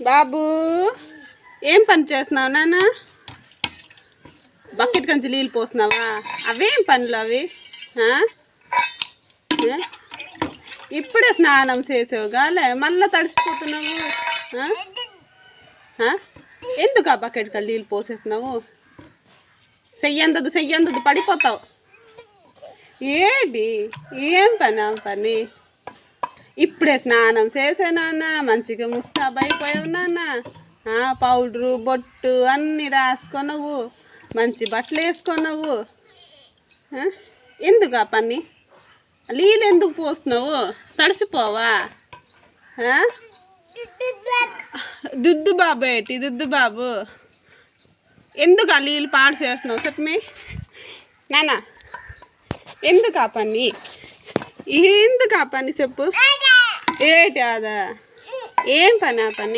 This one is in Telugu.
బాబు ఏం పని చేస్తున్నావు నాన్న? బకెట్ కంచి నీళ్ళు పోస్తున్నావా? అవేం పనులు అవి? ఇప్పుడే స్నానం చేసావు గాలే మళ్ళీ తడిసిపోతున్నావు. ఎందుకు ఆ బకెట్ కళ్ళు నీళ్ళు పోసేస్తున్నావు? చెయ్యందదు పడిపోతావు. ఏంటి ఏం పని ఆ పని? ఇప్పుడే స్నానం చేసానన్న, మంచిగా ముస్తాబ్ అయిపోయావు నాన్న. పౌడరు బొట్టు అన్నీ రాసుకున్నావు, మంచి బట్టలు వేసుకున్నావు. ఎందుకు ఆ పని? నీళ్ళు ఎందుకు పోస్తున్నావు? తడిసిపోవా? దుద్దు బాబు ఏంటి దుద్దు బాబు? ఎందుకు ఆ నీళ్ళు పాడు చేస్తున్నావు చెప్పి నాన్న? ఎందుకు ఆ పని? ఎందుకు ఆ పని చెప్పు. ఏంటి అదా? ఏం పని ఆ పని?